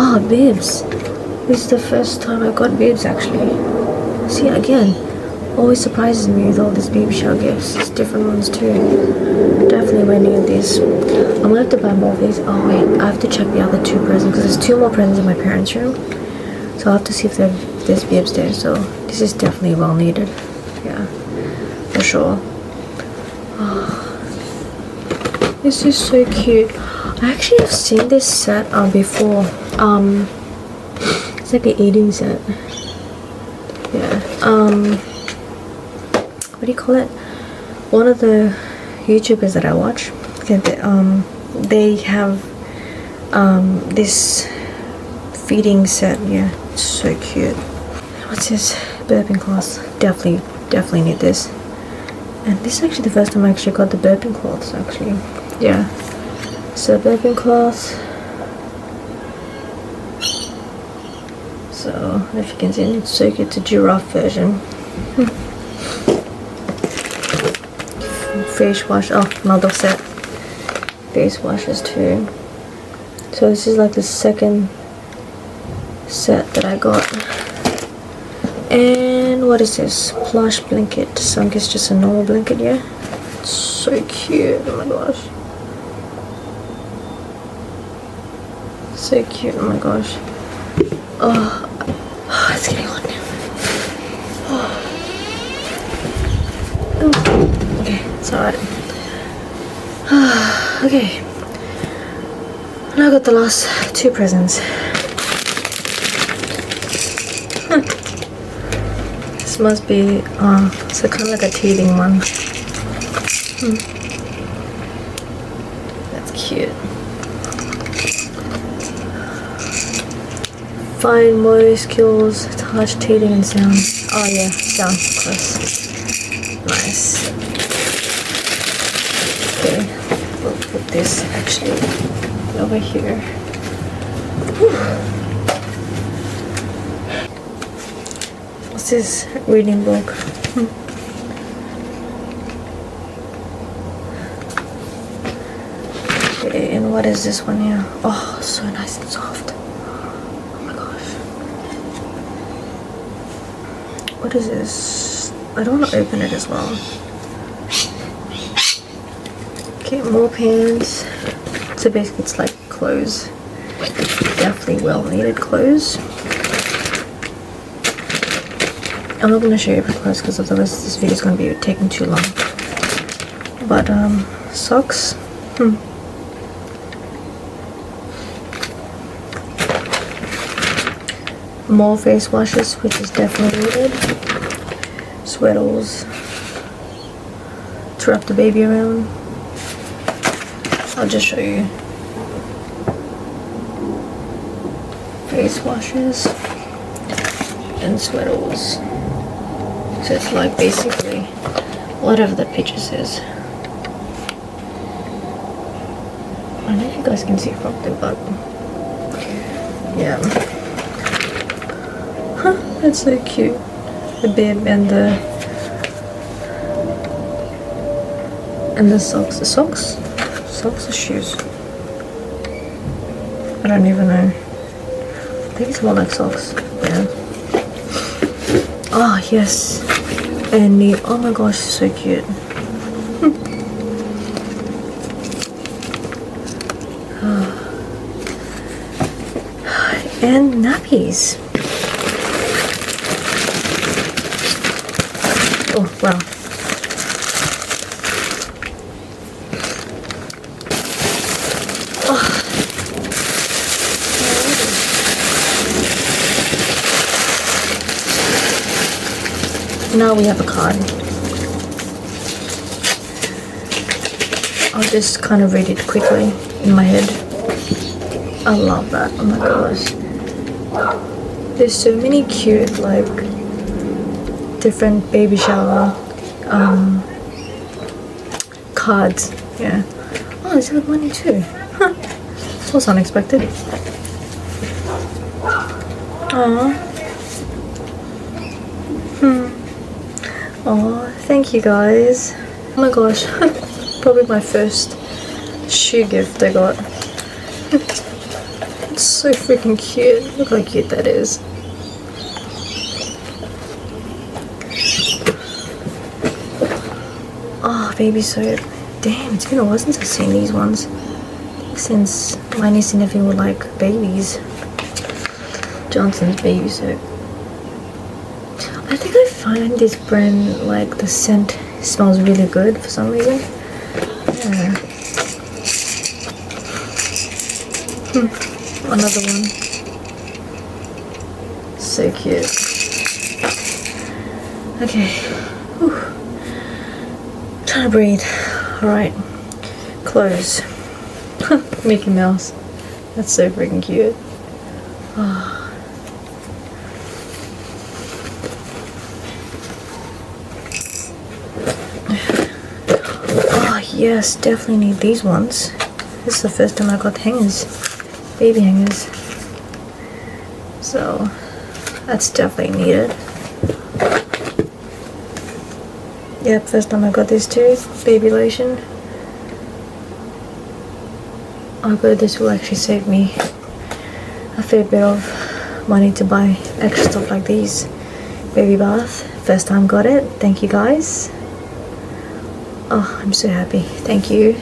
Oh, bibs. This is the first time I got bibs actually. See, again, always surprises me with all these baby shower gifts. It's different ones too. Definitely might need these. I'm gonna have to buy more of these. Oh wait, I have to check the other 2 presents because there's 2 more presents in my parents' room. So I'll have to see if there's bibs there. So this is definitely well needed. Yeah, for sure. Oh, this is so cute. I actually have seen this set before. It's like an eating set. Yeah. What do you call it? One of the YouTubers that I watch, they have this feeding set. Yeah, it's so cute. What's this? Burping cloths. Definitely need this. And this is actually the first time I actually got the burping cloths actually. Yeah. So burping cloths. So if you can see, it's so cute. It's a giraffe version. Face wash. Oh, another set. Face washes too. So this is like the second set that I got. And what is this? Plush blanket. So I guess just a normal blanket, yeah. It's so cute. Oh my gosh. So cute. Oh my gosh. Oh, it's getting hot now. Oh. Okay, it's alright. Okay. Now I got the last 2 presents. This must be so kind of like a teething one. That's cute. Fine motor skills, touch, teething, and sound. Oh yeah, sound, of course. Nice. Okay, we'll put this actually over here. Whew. What's this? Reading book. Okay, and what is this one here? Oh, so nice and soft. Oh my gosh. What is this? I don't want to open it as well. Okay, more pants. So basically it's like clothes. Definitely well needed clothes. I'm not going to show you every clothes because otherwise this video is going to be taking too long. But socks. More face washes, which is definitely needed. Sweaters to wrap the baby around. I'll just show you. Face washes and sweaters. So it's like basically whatever the picture says. I don't know if you guys can see properly, but yeah. Huh, that's so cute. The bib and the socks. The socks? Socks or shoes? I don't even know. I think it's more like socks. Yeah. Oh yes. And the oh my gosh, so cute. And nappies. Oh wow. Now we have a card. I'll just kind of read it quickly in my head. I love that. Oh my gosh. There's so many cute like different baby shower cards. Yeah. Oh, there's like money too. Huh. That was unexpected. Aww. Oh, thank you guys. Oh my gosh. Probably my first shoe gift I got. It's so freaking cute. Look how cute that is. Oh, baby soap. Damn, it's been a while since I've seen these ones. Since my niece and nephew were like babies. Johnson's baby soap. I think I find this brand, like, the scent smells really good for some reason. Yeah. Another one. So cute. Okay. Whew. Trying to breathe. Alright. Clothes. Mickey Mouse. That's so freaking cute. Oh. Yes, definitely need these ones. This is the first time I got hangers, baby hangers. So that's definitely needed. Yep, first time I got this too, baby lotion. I bet this will actually save me a fair bit of money to buy extra stuff like these. Baby bath, first time got it. Thank you guys. Oh, I'm so happy. Thank you.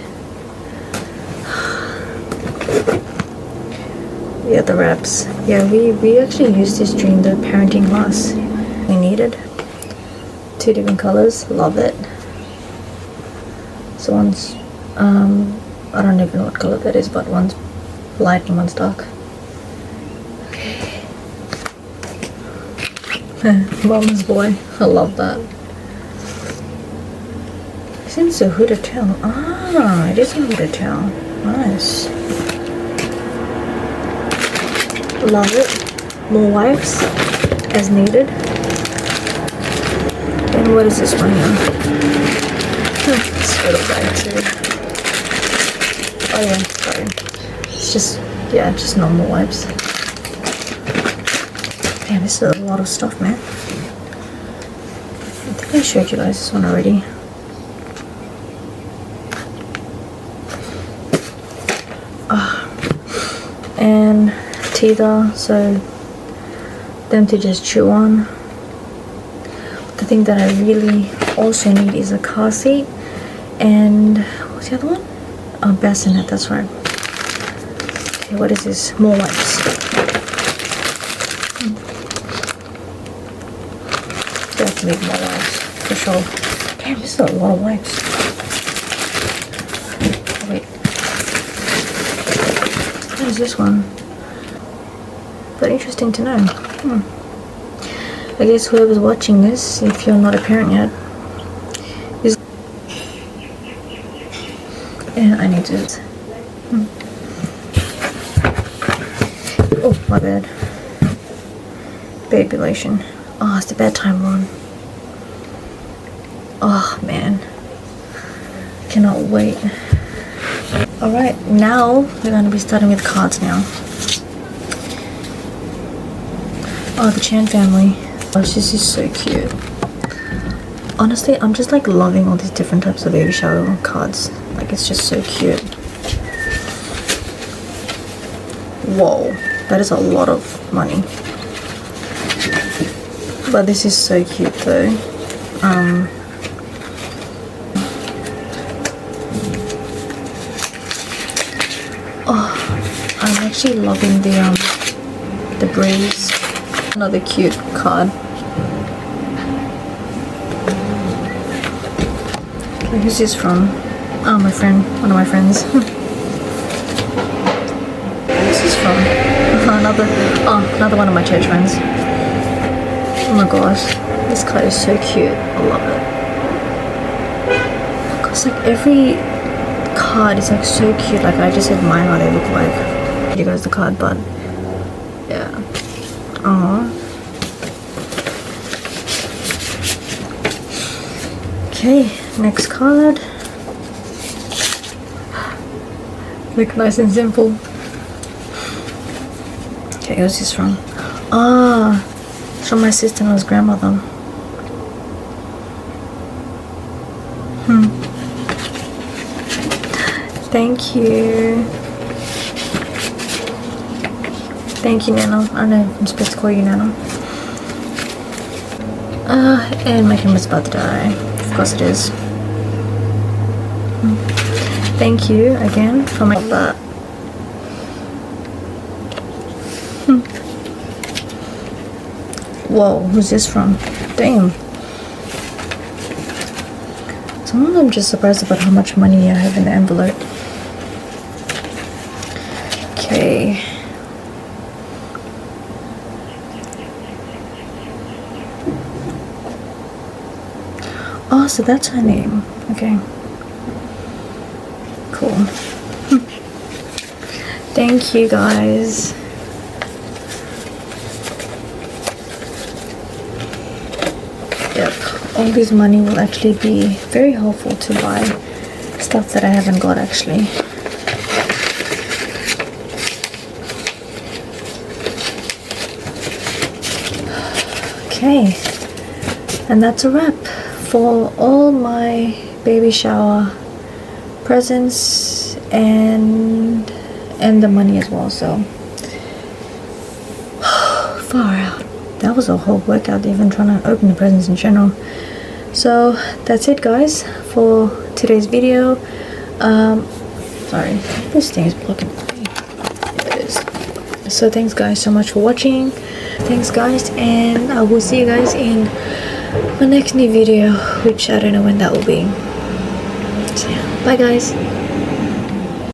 Yeah, the wraps. Yeah, we actually used this during the parenting class. We needed 2 different colors. Love it. So one's I don't even know what color that is, but one's light and one's dark. Okay. Mama's boy. I love that. It's a hooded towel. Ah, it is a hooded towel. Nice. Love it. More wipes as needed. And what is this one here? This little bag too. Oh yeah, sorry. It's just, yeah, just normal wipes. Man, this is a lot of stuff, man. I think I showed you guys this one already. And teether, so them to just chew on. The thing that I really also need is a car seat, and what's the other one? Oh, bassinet, that's right. Okay, what is this? More wipes. Definitely more wipes, for sure. Damn, this is a lot of wipes. Oh, wait. What is this one? But interesting to know. I guess whoever's watching this, if you're not a parent yet, is... Yeah, I need to... Oh, my bad. Baby lotion. Oh, it's the bedtime one. Oh, man. Cannot wait. Alright, now we're going to be starting with cards now. Oh, the Chan family. Oh, this is so cute. Honestly, I'm just like loving all these different types of baby shower cards. Like, it's just so cute. Whoa, that is a lot of money. But this is so cute though. Oh, I'm actually loving the breeze. Another cute card. Okay, who's this from? Oh, my friend, one of my friends. This is from another one of my church friends. Oh my gosh, this card is so cute. I love it. Cause like every card is like so cute. Like I just admire how they look like. You guys the card, but yeah. Aww. Okay, next card. Look nice and simple. Okay, who's this from? Ah, it's from my sister-in-law's grandmother. Thank you. Thank you, Nano. I don't know if I'm supposed to call you Nano. And my camera's about to die. Of course it is. Thank you again for my butt. Whoa, who's this from? Damn. Sometimes I'm just surprised about how much money I have in the envelope. Okay. Oh, so that's her name. Okay. Cool. Thank you, guys. Yep. All this money will actually be very helpful to buy stuff that I haven't got actually. Okay. And that's a wrap for all my baby shower presents and the money as well. So far out. That was a whole workout even trying to open the presents in general. So that's it, guys, for today's video. Sorry, this thing is blocking me. It is. So thanks guys so much for watching. Thanks guys, and I will see you guys in my next new video, which I don't know when that will be. So yeah, bye guys.